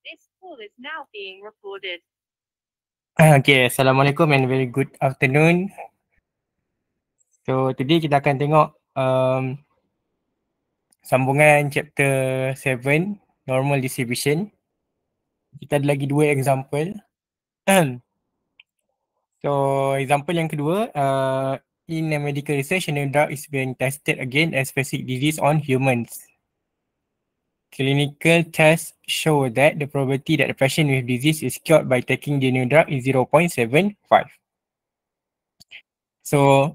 This call is now being recorded. Okay, Assalamualaikum and very good afternoon. So today kita akan tengok sambungan chapter 7, normal distribution. Kita ada lagi dua example. So example yang kedua, in a medical research, a new drug is being tested against a specific disease on humans. Clinical tests show that the probability that the patient with disease is cured by taking the new drug is 0.75. So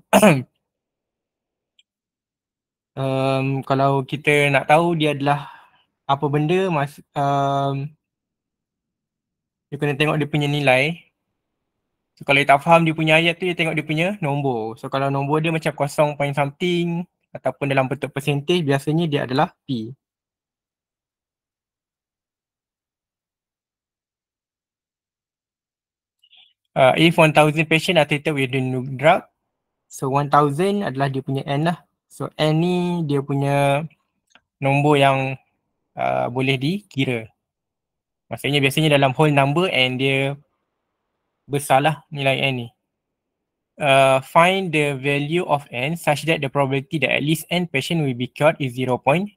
kalau kita nak tahu dia adalah apa benda, dia kena tengok dia punya nilai. So kalau dia tak faham dia punya ayat tu, dia tengok dia punya nombor. So kalau nombor dia macam 0 point something ataupun dalam bentuk percentage, biasanya dia adalah P. If 1000 patient are treated with the new drug, so 1000 adalah dia punya N lah. So N ni dia punya nombor yang boleh dikira. Maksudnya biasanya dalam whole number and dia besar lah nilai N ni. Find the value of N such that the probability that at least N patient will be cured is 0.8.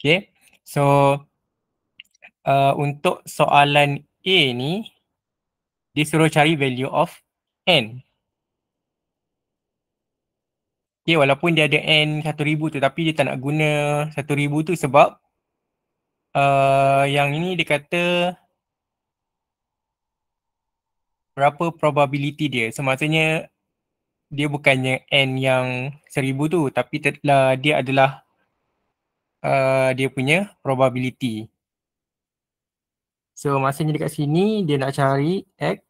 Okay, so untuk soalan A ni, dia suruh cari value of N. Okay, walaupun dia ada N 1000 tu, tapi dia tak nak guna 1000 tu sebab yang ini dia kata berapa probability dia. So maksudnya dia bukannya N yang 1000 tu, tapi dia adalah dia punya probability. So maksudnya dekat sini dia nak cari X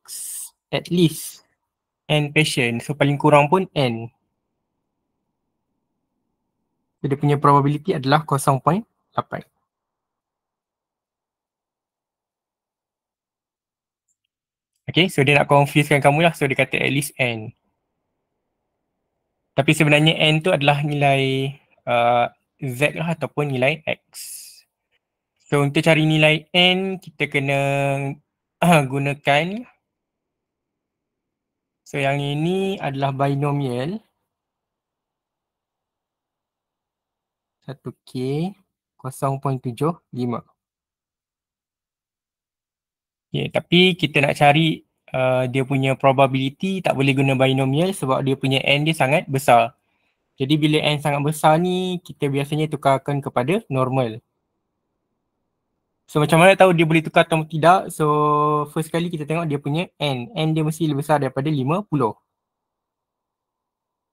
at least N patient. So paling kurang pun N. So dia punya probability adalah 0.8. Okay, so dia nak confusekan kamu lah. So dia kata at least N. Tapi sebenarnya N tu adalah nilai Z lah ataupun nilai X. So untuk cari nilai N, kita kena gunakan. So yang ini adalah binomial. 1K 0.75. Okay, tapi kita nak cari dia punya probability, tak boleh guna binomial sebab dia punya N dia sangat besar. Jadi bila N sangat besar ni, kita biasanya tukarkan kepada normal. So macam mana tahu dia boleh tukar atau tidak? So first kali kita tengok dia punya N. N dia mesti lebih besar daripada 50.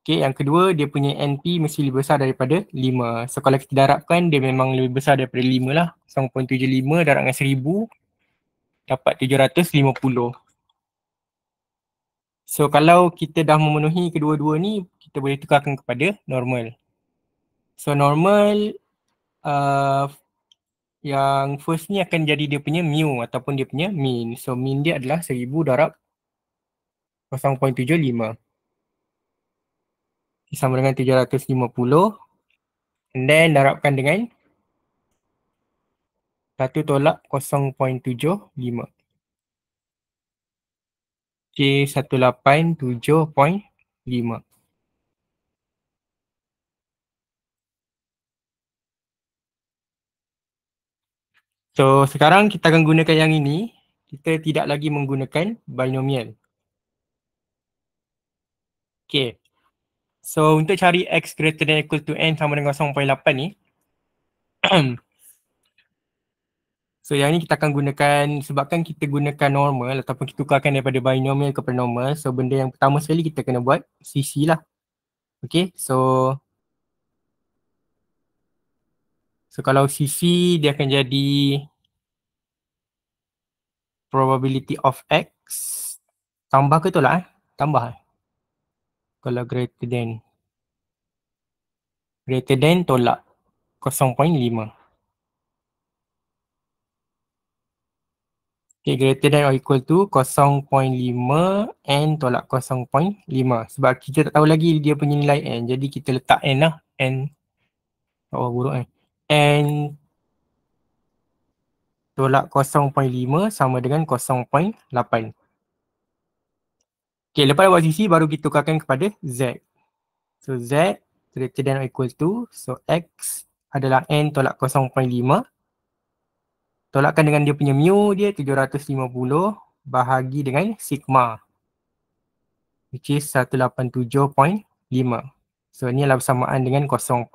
Okay, yang kedua dia punya NP mesti lebih besar daripada 5. So kalau kita darabkan dia memang lebih besar daripada 5 lah. 0.75 darab dengan 1000 dapat 750. So kalau kita dah memenuhi kedua-dua ni, kita boleh tukarkan kepada normal. So normal yang first ni akan jadi dia punya mu ataupun dia punya mean. So mean dia adalah 1000 darab 0.75. Sama dengan 750. And then darabkan dengan 1 tolak 0.75. Okay, 187.5. So sekarang kita akan gunakan yang ini. Kita tidak lagi menggunakan binomial. Okay. So untuk cari X greater than equal to N sama dengan 0.8 ni. So yang ni kita akan gunakan, sebabkan kita gunakan normal ataupun kita tukarkan daripada binomial kepada normal. So benda yang pertama sekali kita kena buat CC lah. Okay, so kalau CC dia akan jadi probability of X. Tambah ke tolak Tambah kalau greater than tolak 0.5. Okay, greater than or equal to 0.5 N tolak 0.5. Sebab kita tak tahu lagi dia punya nilai N. Jadi kita letak N lah. N, oh buruk kan. N tolak 0.5 sama dengan 0.8. Okay, lepas buat sisi baru kita tukarkan kepada Z. So Z greater than or equal to, so X adalah N tolak 0.5. Tolakkan dengan dia punya mu dia 750 bahagi dengan sigma, which is 187.5. So ni adalah bersamaan dengan 0.8.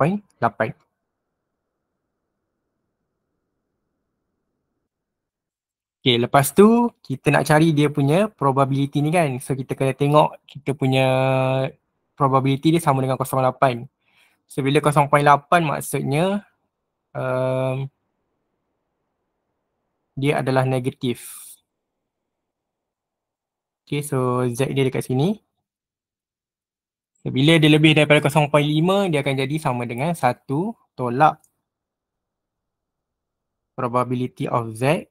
Okay, lepas tu kita nak cari dia punya probability ni kan. So kita kena tengok kita punya probability dia sama dengan 0.8. So bila 0.8 maksudnya dia adalah negatif. Okay, so Z dia dekat sini. So, bila dia lebih daripada 0.5, dia akan jadi sama dengan 1 tolak probability of Z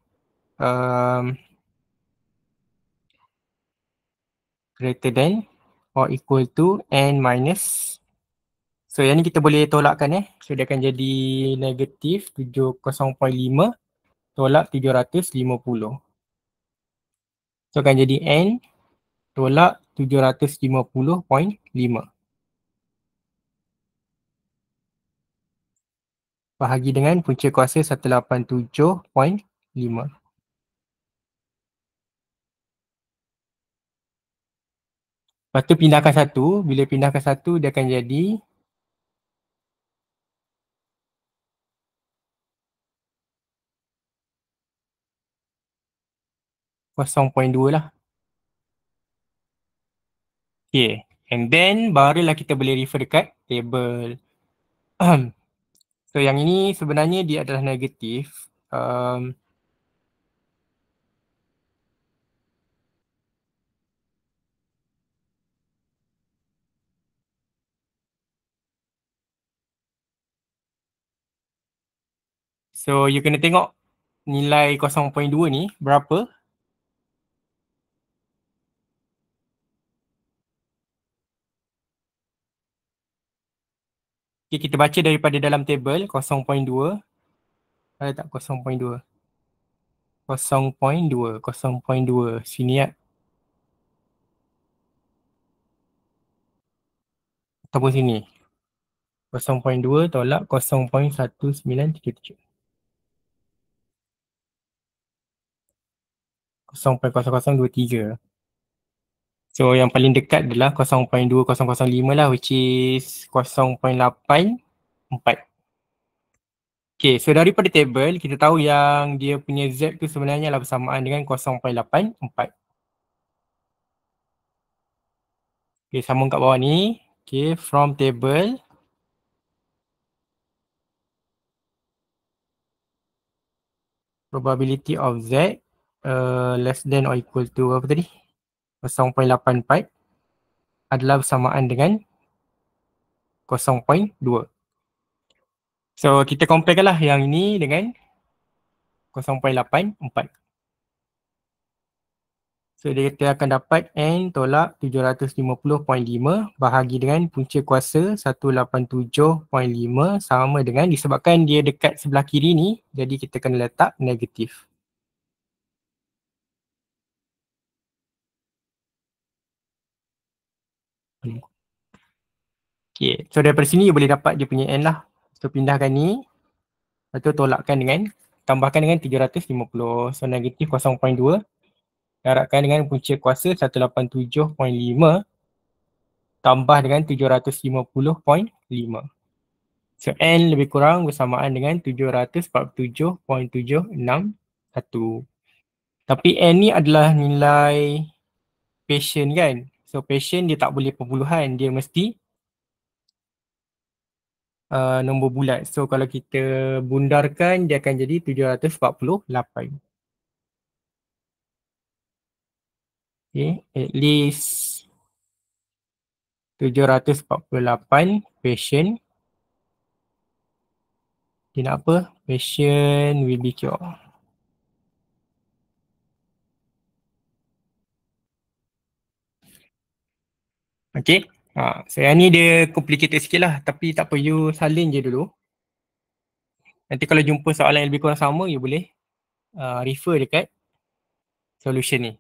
greater than or equal to N minus. So yang ni kita boleh tolakkan So dia akan jadi negatif 0.5 tolak 750. So akan jadi N tolak 750.5 bahagi dengan punca kuasa 187.5. Lepas tu pindahkan satu, bila pindahkan satu dia akan jadi 0.2 lah. Okay, and then barulah kita boleh refer dekat table. So yang ini sebenarnya dia adalah negatif. So you kena tengok nilai 0.2 ni berapa. Okay, kita baca daripada dalam table 0.2. Ada tak 0.2? 0.2, 0.2 sini ya. Ataupun sini. 0.2 tolak 0.1937. 0.0023. So yang paling dekat adalah 0.2005 lah, which is 0.84. Okay, so daripada table kita tahu yang dia punya Z tu sebenarnya adalah bersamaan dengan 0.84. Okay, sambung kat bawah ni. Okay, from table probability of Z less than or equal to apa tadi? 0.84 adalah bersamaan dengan 0.2. So kita compare lah yang ini dengan 0.84. So kita akan dapat N tolak 750.5 bahagi dengan punca kuasa 187.5 sama dengan, disebabkan dia dekat sebelah kiri ni, jadi kita kena letak negatif. Okay, so daripada sini you boleh dapat dia punya N lah. So pindahkan ni, lepas tu tolakkan dengan, tambahkan dengan 750. So negatif 0.2. Darabkan dengan punca kuasa 187.5 tambah dengan 750.5. So N lebih kurang bersamaan dengan 747.761. Tapi N ni adalah nilai patient kan. So patient dia tak boleh perpuluhan, dia mesti nombor bulat. So kalau kita bundarkan dia akan jadi 748. Okay, at least 748 patient. Dia nak apa? Patient will be cured. Okay. So yang ni dia complicated sikit lah, tapi tak apa, you salin je dulu. Nanti kalau jumpa soalan yang lebih kurang sama, you boleh refer dekat solution ni.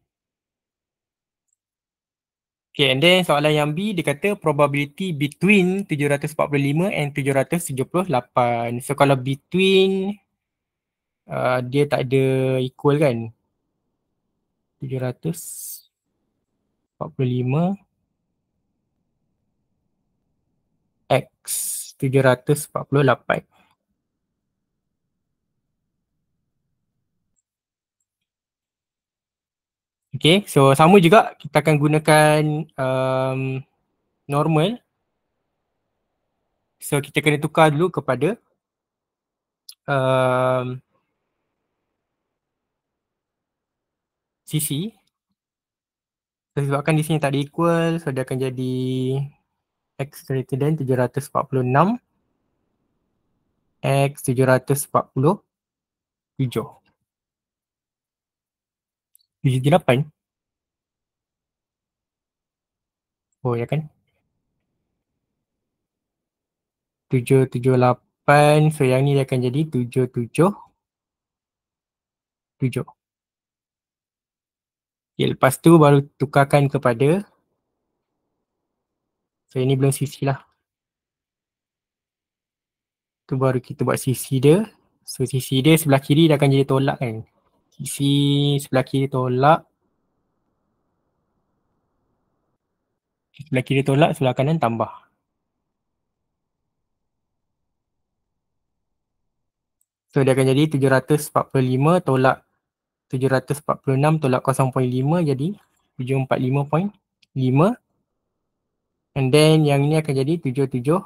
Okay, and then soalan yang B, dia kata probability between 745 and 778. So kalau between, dia tak ada equal kan. 745 X 748. Okay, so sama juga kita akan gunakan normal. So kita kena tukar dulu kepada CC. So, sebabkan di sini tak ada equal, so dia akan jadi X greater than 746 X 747 78. Oh ya kan, 778. So yang ni dia akan jadi 777. Okay, lepas tu baru tukarkan kepada, so ini belum CC lah, tu baru kita buat CC dia. So CC dia sebelah kiri dia akan jadi tolak kan. CC sebelah kiri tolak, sebelah kiri tolak, sebelah kanan tambah. So dia akan jadi 745 tolak 746 tolak 0.5 jadi 745.5. And then yang ni akan jadi 77.5.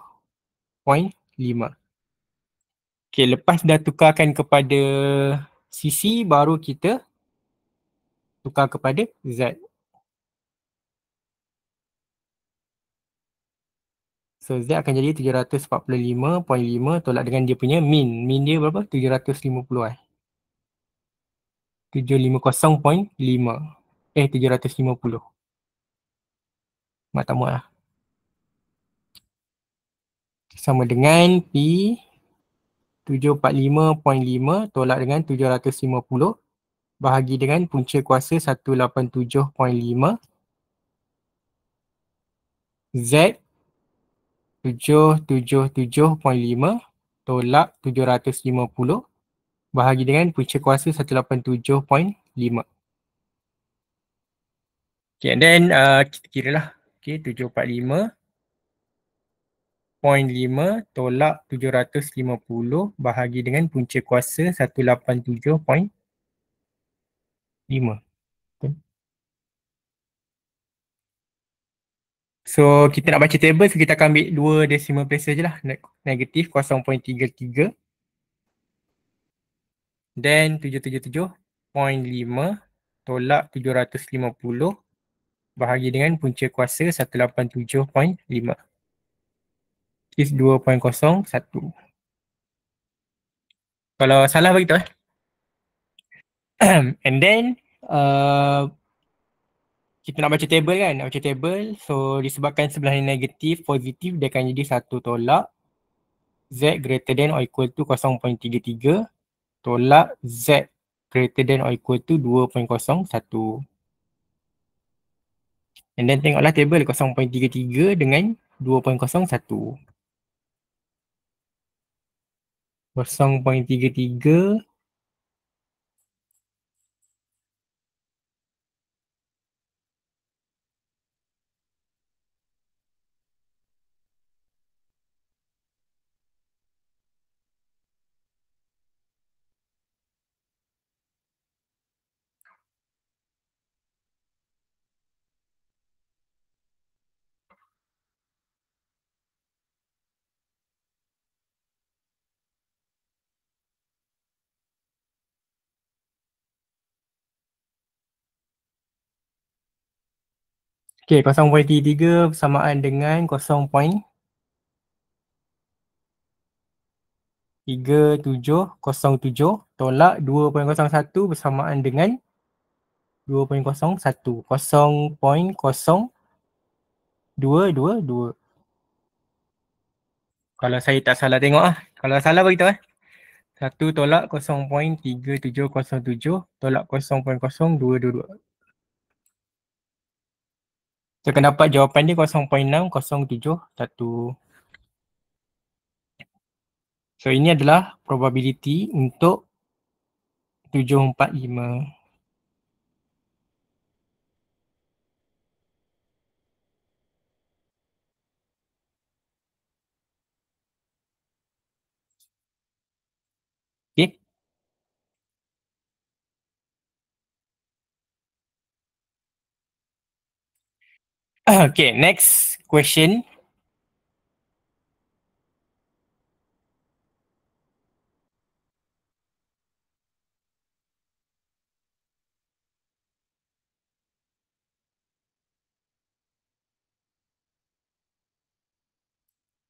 Okay, lepas dah tukarkan kepada CC, baru kita tukar kepada Z. So Z akan jadi 745.5 tolak dengan dia punya min. Min dia berapa? 750 750.5. 750. Mak tak muat lah. Sama dengan P 745.5 tolak dengan 750 bahagi dengan punca kuasa 187.5 Z 777.5 tolak 750 bahagi dengan punca kuasa 187.5. Okay, and then kita kira lah. Okay, 745.5 tolak 750 bahagi dengan punca kuasa 187.5. So kita nak baca table, so kita akan ambil 2 decimal places je lah. Negatif 0.33. Then 777.5 tolak 750 bahagi dengan punca kuasa 187.5. Is 2.01. Kalau salah bagi tahu And then kita nak baca table kan, nak baca table. So disebabkan sebelah ni negatif, positif, dia akan jadi 1 tolak Z greater than or equal to 0.33 tolak Z greater than or equal to 2.01. And then tengoklah table 0.33 dengan 2.01. 0.33 Okay, 0.33 bersamaan dengan 0.3707 tolak 2.01 bersamaan dengan 2.01. 0.0 2, 2, 2. Kalau saya tak salah tengok ah. Kalau salah beritahu 1 tolak 0.3707 tolak 0.0222. So, akan dapat jawapan dia 0.6071. So, ini adalah probability untuk 745. Okay. Okay, next question.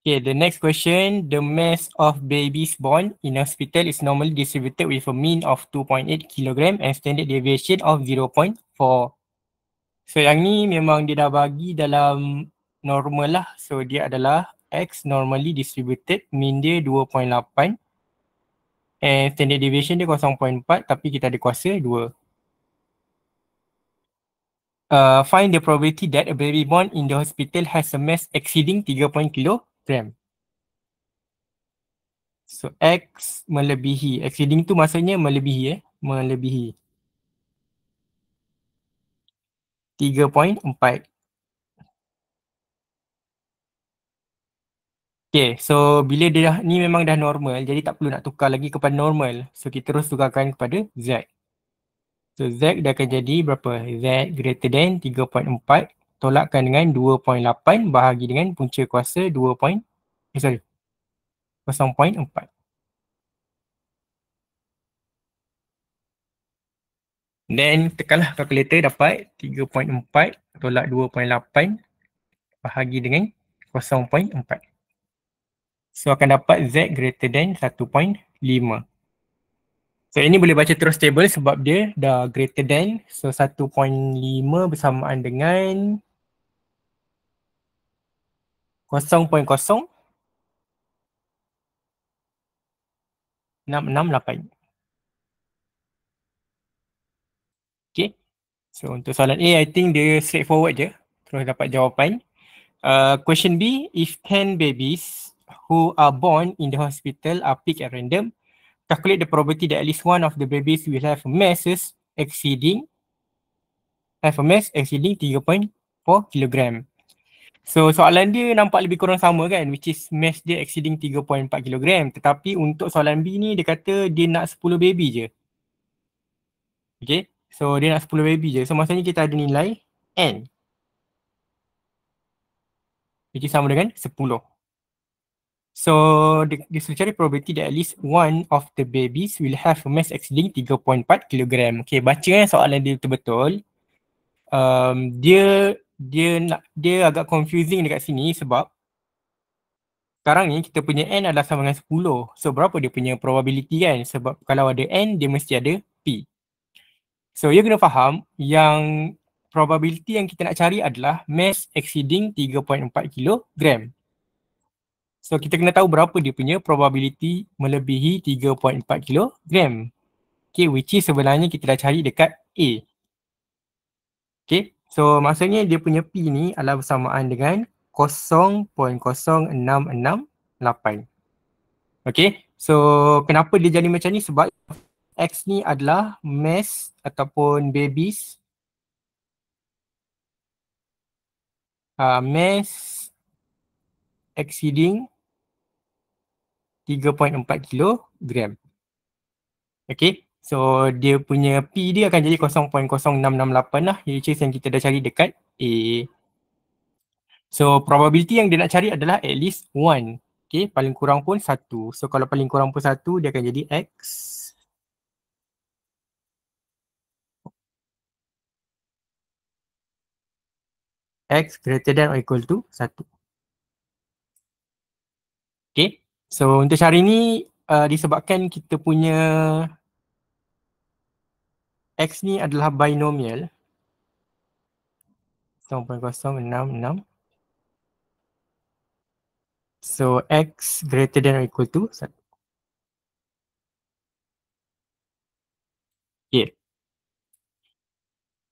Okay, the next question. The mass of babies born in hospital is normally distributed with a mean of 2.8 kg and standard deviation of 0.4. So, yang ni memang dia dah bagi dalam normal lah. So, dia adalah X normally distributed, mean dia 2.8 and standard deviation dia 0.4 tapi kita ada kuasa 2. Find the probability that a baby born in the hospital has a mass exceeding 3 kg. So X melebihi. Exceeding tu maksudnya melebihi Melebihi 3.4. Okay, so bila dia dah, ni memang dah normal, jadi tak perlu nak tukar lagi kepada normal. So kita terus tukarkan kepada Z. So Z dah akan jadi berapa? Z greater than 3.4 tolakkan dengan 2.8 bahagi dengan punca kuasa 0.4. Then tekanlah kalkulator, dapat 3.4 tolak 2.8 bahagi dengan 0.4. So akan dapat Z greater than 1.5. So ini boleh baca terus table sebab dia dah greater than. So 1.5 bersamaan dengan 0.0668. Okay. So untuk soalan A, I think dia straightforward je. Terus dapat jawapan. Question B, if 10 babies who are born in the hospital are picked at random, calculate the probability that at least one of the babies will have a mass exceeding 3.4 kg. So soalan dia nampak lebih kurang sama kan, which is mass dia exceeding 3.4 kg. Tetapi untuk soalan B ni dia kata dia nak 10 baby je. Okay, so dia nak 10 baby je. So maksudnya kita ada nilai N, which is sama dengan 10. So dia suruh cari probability that at least one of the babies will have a mass exceeding 3.4 kg. Okay, baca soalan dia betul-betul. Dia agak confusing dekat sini sebab sekarang ni kita punya N adalah sama dengan 10. So berapa dia punya probability kan? Sebab kalau ada N, dia mesti ada P. So you kena faham yang probability yang kita nak cari adalah mass exceeding 3.4 kg. So kita kena tahu berapa dia punya probability melebihi 3.4 kg. Okay, which is sebenarnya kita dah cari dekat A. Okay, so maksudnya dia punya P ni adalah bersamaan dengan 0.0668. Okay, so kenapa dia jadi macam ni? Sebab X ni adalah mass ataupun babies, mass exceeding 3.4 kg. Okay, so dia punya P dia akan jadi 0.0668 lah, which is yang kita dah cari dekat A. So probability yang dia nak cari adalah at least 1. Okay, paling kurang pun 1. So kalau paling kurang pun 1, dia akan jadi X. X greater than or equal to 1. Okay, so untuk cari ni disebabkan kita punya X ni adalah binomial 0.066. So X greater than or equal to 1. Okay.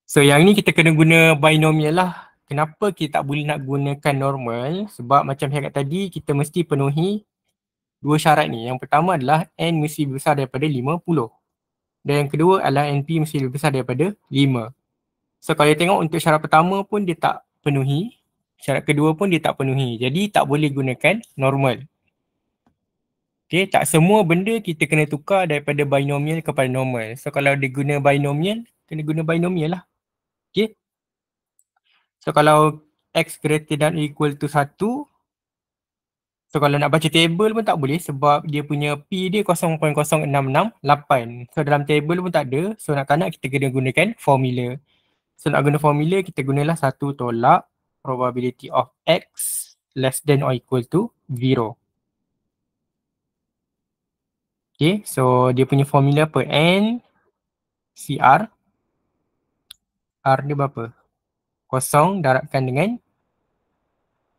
So yang ni kita kena guna binomial lah. Kenapa kita tak boleh nak gunakan normal? Sebab macam saya kata tadi, kita mesti penuhi dua syarat ni. Yang pertama adalah N mesti besar daripada 50. Dan yang kedua adalah NP mesti lebih besar daripada 5. So kalau tengok untuk syarat pertama pun dia tak penuhi. Syarat kedua pun dia tak penuhi. Jadi tak boleh gunakan normal. Okay, tak semua benda kita kena tukar daripada binomial kepada normal. So kalau dia guna binomial, kena guna binomial lah. Okay. So kalau X greater than or equal to 1, so kalau nak baca table pun tak boleh sebab dia punya P dia 0.0668. So dalam table pun tak ada. So nak tak nak kita kena gunakan formula. So nak guna formula kita gunalah 1 tolak probability of X less than or equal to 0. Okay, so dia punya formula apa? N CR. R dia berapa? 0 darabkan dengan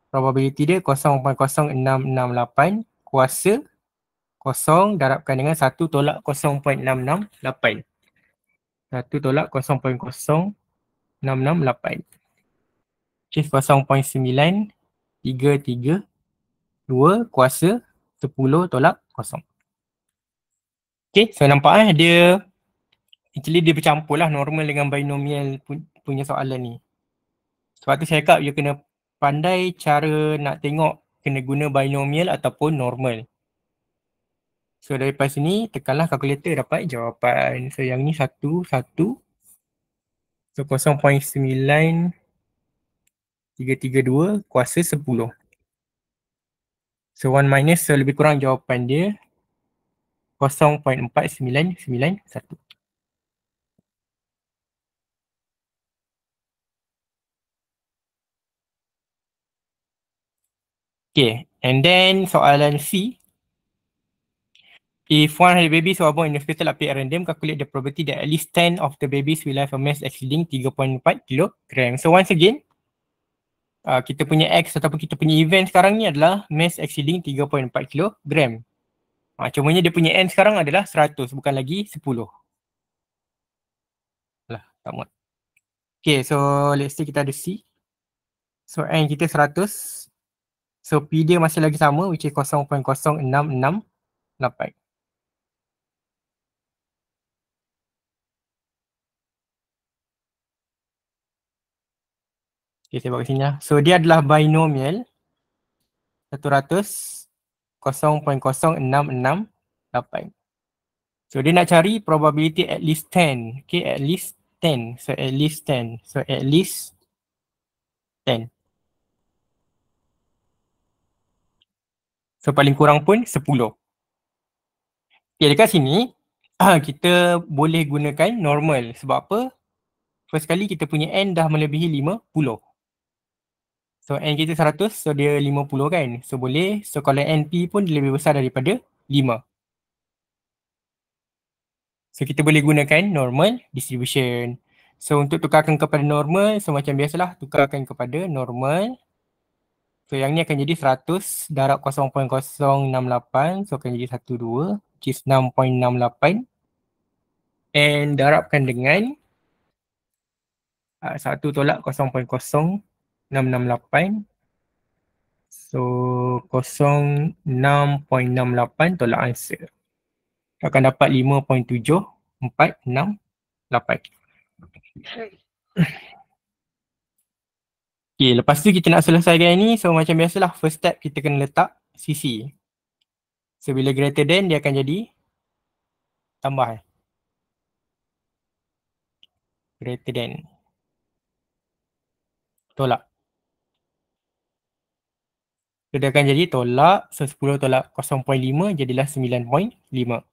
probability dia 0.0668 kuasa 0 darabkan dengan 1 tolak 0.668. 1 tolak 0.0668. Okay, 0.9332 kuasa 10 tolak 0. Okay, so nampak dia actually dia bercampur lah normal dengan binomial punya soalan ni. Sebab tu saya cakap you kena pandai cara nak tengok kena guna binomial ataupun normal. So daripada sini tekanlah kalkulator dapat jawapan. So yang ni 1, 1. So 0.9332 kuasa 10. So 1 minus, so lebih kurang jawapan dia 0.4991. Okay, and then soalan C. If 100 babies were born in a fetal update at random, calculate the probability that at least 10 of the babies will have a mass exceeding 3.4 kg. So once again, kita punya X ataupun kita punya event sekarang ni adalah mass exceeding 3.4 kg. Cumanya dia punya N sekarang adalah 100, bukan lagi 10. Lah, tak muat. Okay, so let's say kita ada C. So N kita 100. So P dia masih lagi sama, which is 0.0668. Okay, saya buat kat sini lah. So dia adalah binomial 100 0.0668. So dia nak cari probability at least 10. Okay, at least 10. So at least 10. So at least 10. So paling kurang pun 10. Okay, dekat sini kita boleh gunakan normal. Sebab apa? First kali kita punya N dah melebihi 50. So N kita 100, so dia 50 kan. So boleh, so kalau NP pun dia lebih besar daripada 5. So kita boleh gunakan normal distribution. So untuk tukarkan kepada normal, so macam biasalah tukarkan kepada normal. So yang ni akan jadi 100 darab 0.068. So akan jadi 12, which is 6.68. And darabkan dengan 1 tolak 0.0668. So 06.68 tolak answer. Akan dapat 5.7468. Okay, lepas tu kita nak selesaikan ni. So macam biasalah first step kita kena letak CC. So bila greater than dia akan jadi tambah. Greater than. Tolak. So dia akan jadi tolak. So 10 tolak 0.5 jadilah 9.5.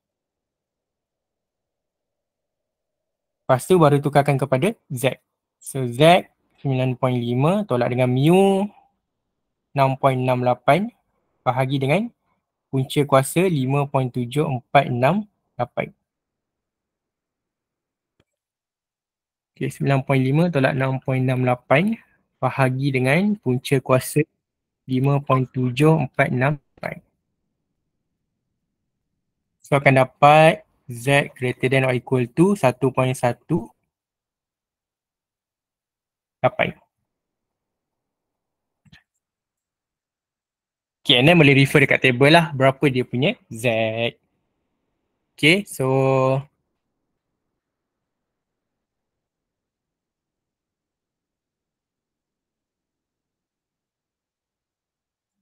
Lepas tu baru tukarkan kepada Z. So Z 9.5 tolak dengan mu 6.68 bahagi dengan punca kuasa 5.7468. Okay, 9.5 tolak 6.68 bahagi dengan punca kuasa 5.7464. So akan dapat Z greater than or equal to 1.1 8. Okay, and then boleh refer dekat table lah berapa dia punya Z. Okay, so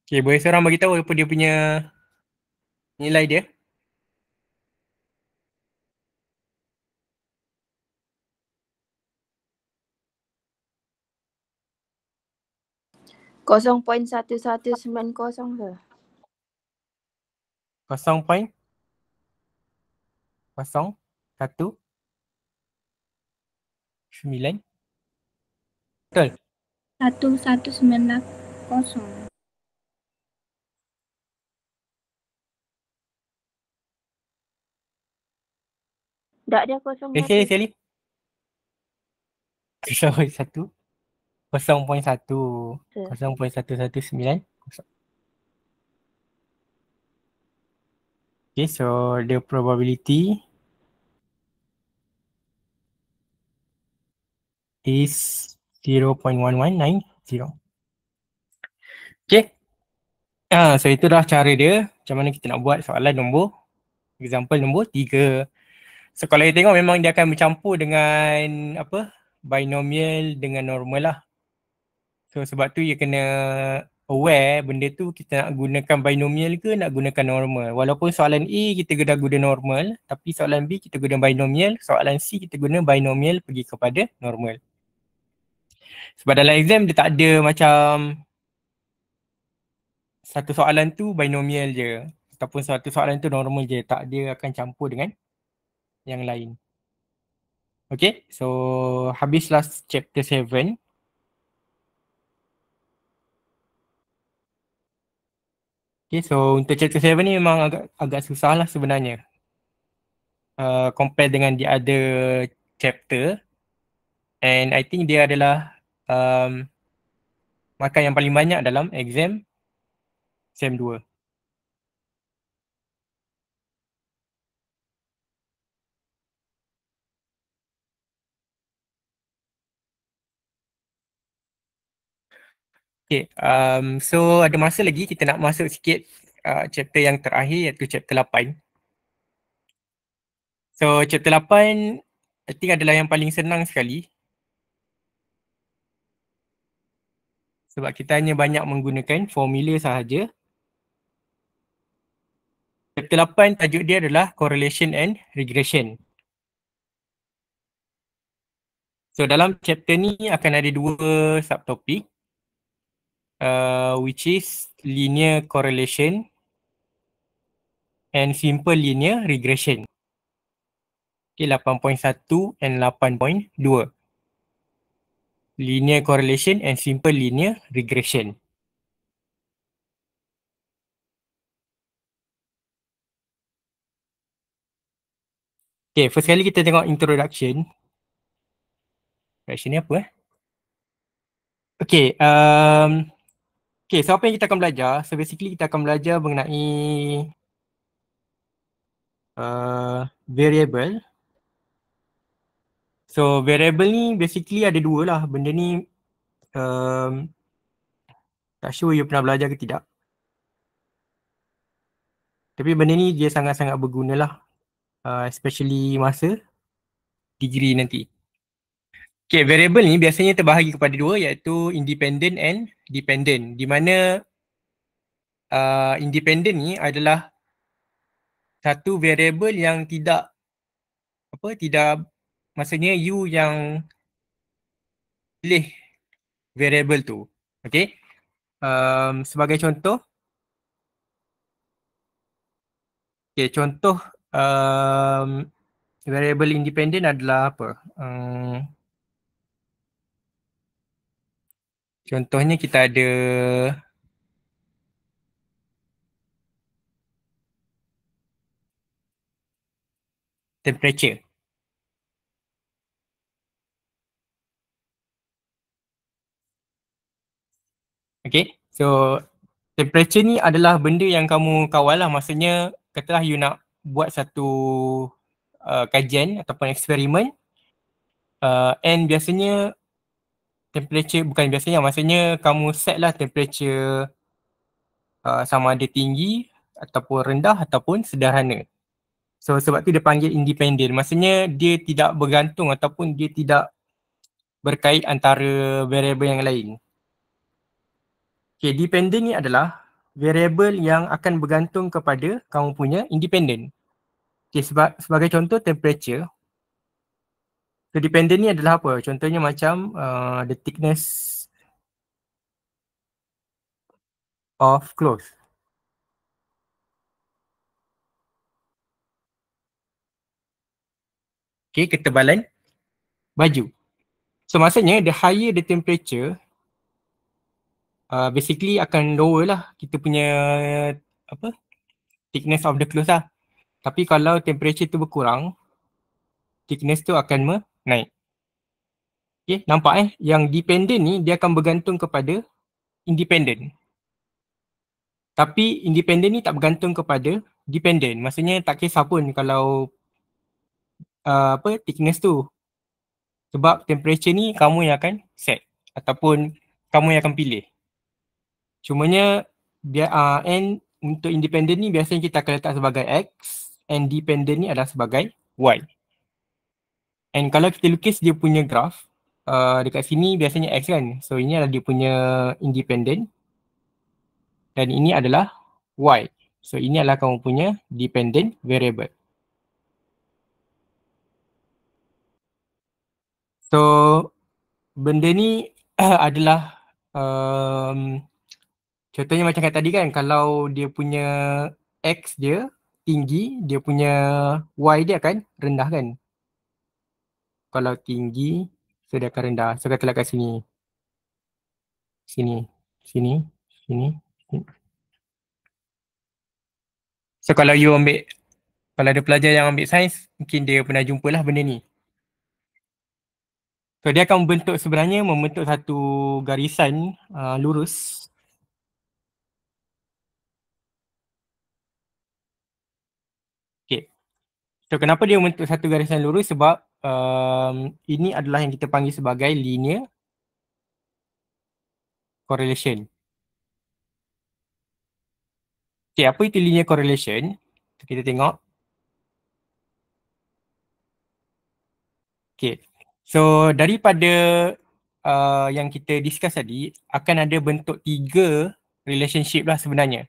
okay, boleh seorang bagi tahu apa dia punya nilai dia? Kosong 0.1190 tu. 0.019. Betul? 1190. Tak ada kosong Sally, satu. Sally. 0.1. 0.1. 0.119. Okay, so the probability is 0.1190. Okay. So itulah cara dia macam mana kita nak buat soalan nombor, example nombor 3. So kalau you tengok memang dia akan bercampur dengan apa, binomial dengan normal lah. So sebab tu you kena aware benda tu kita nak gunakan binomial ke nak gunakan normal. Walaupun soalan A kita dah guna normal, tapi soalan B kita guna binomial, soalan C kita guna binomial pergi kepada normal. Sebab dalam exam dia tak ada macam satu soalan tu binomial je ataupun satu soalan tu normal je. Tak, dia akan campur dengan yang lain. Okay, so habislah chapter 7. Okay, so untuk chapter 7 ni memang agak susah lah sebenarnya. Compare dengan the other chapter. And I think dia adalah markah yang paling banyak dalam exam SEM 2. Okay, so ada masa lagi kita nak masuk sikit chapter yang terakhir iaitu chapter 8. So chapter 8 I think adalah yang paling senang sekali. Sebab kita hanya banyak menggunakan formula sahaja. Chapter 8 tajuk dia adalah correlation and regression. So dalam chapter ni akan ada dua subtopik. Which is linear correlation and simple linear regression. Okay, 8.1 and 8.2. Linear correlation and simple linear regression. Okay, first kali kita tengok introduction. Introduction ni apa Okay, okay, so apa yang kita akan belajar? So basically kita akan belajar mengenai variable. So variable ni basically ada dua lah. Benda ni tak sure you pernah belajar ke tidak. Tapi benda ni dia sangat-sangat berguna lah. Especially masa degree nanti. Okay, variable ni biasanya terbahagi kepada dua iaitu independent and dependent. Di mana independent ni adalah satu variable yang tidak maksudnya you yang pilih variable tu. Okay. Sebagai contoh. Okay, contoh variable independent adalah apa? Contohnya kita ada temperature. Okay, so Temperature ni adalah benda yang kamu kawal lah. Maksudnya katalah you nak buat satu kajian ataupun eksperimen and biasanya temperature, bukan biasanya, maksudnya kamu set lah temperature sama ada tinggi ataupun rendah ataupun sederhana. So sebab tu dia panggil independent. Maksudnya dia tidak bergantung ataupun dia tidak berkait antara variable yang lain. Okay, dependent ni adalah variable yang akan bergantung kepada kamu punya independent. Okay, sebagai contoh temperature. So dependent ni adalah apa? Contohnya macam the thickness of clothes. Okay, ketebalan baju. So maksudnya the higher the temperature, basically akan lower lah kita punya apa, thickness of the clothes lah. Tapi kalau temperature tu berkurang, thickness tu akan naik. Okay, nampak yang dependent ni dia akan bergantung kepada independent. Tapi independent ni tak bergantung kepada dependent. Maksudnya tak kisah pun kalau thickness tu. Sebab temperature ni kamu yang akan set ataupun kamu yang akan pilih. Cumanya and untuk independent ni biasanya kita akan letak sebagai X and dependent ni adalah sebagai Y. And kalau kita lukis dia punya graph, dekat sini biasanya X kan. So ini adalah dia punya independent dan ini adalah Y. So ini adalah kamu punya dependent variable. So benda ni adalah contohnya macam kat tadi kan, kalau dia punya X dia tinggi, dia punya Y dia akan rendah kan. Kalau tinggi, so dia akan rendah. So katalah kat sini. Sini, sini, sini, sini. So kalau you ambil, kalau ada pelajar yang ambil sains, mungkin dia pernah jumpa lah benda ni. So dia akan membentuk satu garisan lurus. Okay. So kenapa dia membentuk satu garisan lurus? Sebab ini adalah yang kita panggil sebagai linear correlation. Okay, apa itu linear correlation? Kita tengok. Okay. So daripada yang kita discuss tadi, akan ada bentuk 3 relationship lah sebenarnya.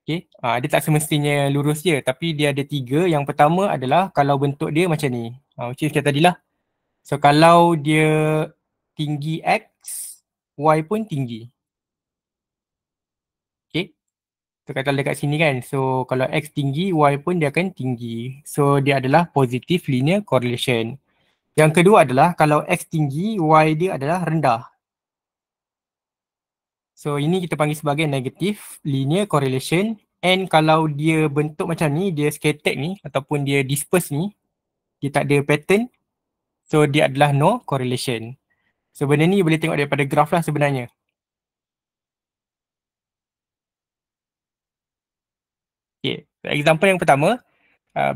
Okay. Dia tak semestinya lurus je, tapi dia ada 3. Yang pertama adalah kalau bentuk dia macam ni. Macam kita tadi lah. So kalau dia tinggi X, Y pun tinggi. Okay. So kata dekat sini kan. So kalau X tinggi, Y pun dia akan tinggi. So dia adalah positive linear correlation. Yang kedua adalah kalau X tinggi, Y dia adalah rendah. So ini kita panggil sebagai negative linear correlation. And kalau dia bentuk macam ni, dia scattered ni ataupun dia disperse ni, dia tak ada pattern, so dia adalah no correlation. So benda ni boleh tengok daripada graph lah sebenarnya. Okay, example yang pertama,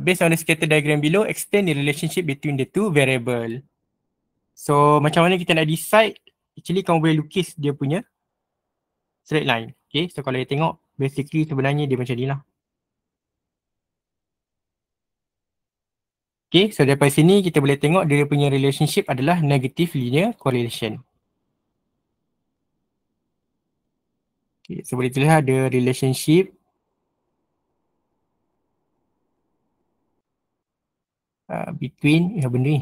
based on the scatter diagram below, explain the relationship between the two variable. So macam mana kita nak decide, actually kamu boleh lukis dia punya straight line. Okay, so kalau you tengok, basically sebenarnya dia macam ni lah. Okay, so daripada sini kita boleh tengok dia punya relationship adalah negative linear correlation. Okay, so boleh terlihat ada relationship between benda ni.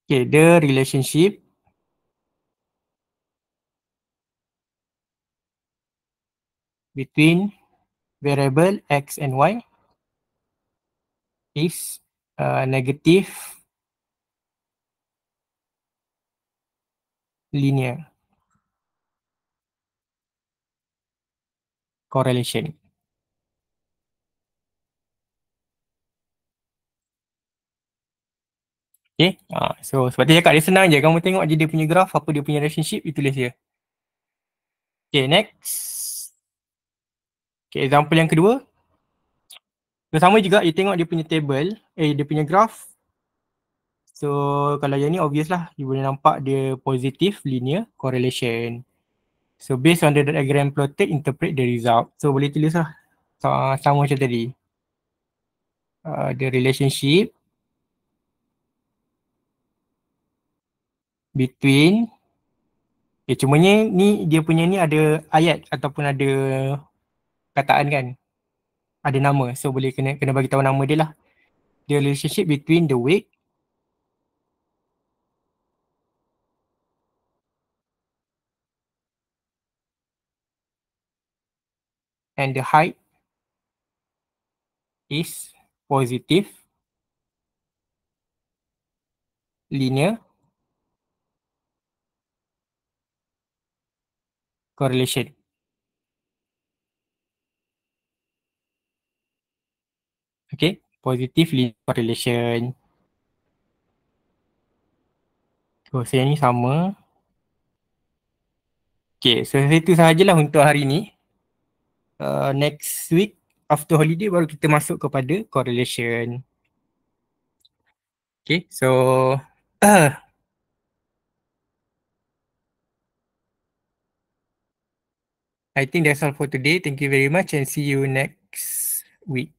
Okay, the relationship between variable X and Y is negative linear correlation. Okay, so sebab tu cakap dia senang je. Kamu tengok je dia punya graph, apa dia punya relationship, you tulis je. Okay, next. Okay, example yang kedua. So, sama juga, you tengok dia punya table, dia punya graph. So, kalau yang ni obvious lah, you boleh nampak dia positive linear correlation. So, based on the diagram plotted, interpret the result. So, boleh tulis lah. Sama macam tadi. The relationship between cumanya ni dia punya ni ada ayat ataupun ada kataan kan. Ada nama. So boleh kena bagi tahu nama dia lah. The relationship between the weight and the height is positive linear correlation. Okay, positive linear correlation. So saya ni sama. Okay, so itu sahajalah untuk hari ni. Next week after holiday baru kita masuk kepada correlation. Okay, so I think that's all for today. Thank you very much and see you next week.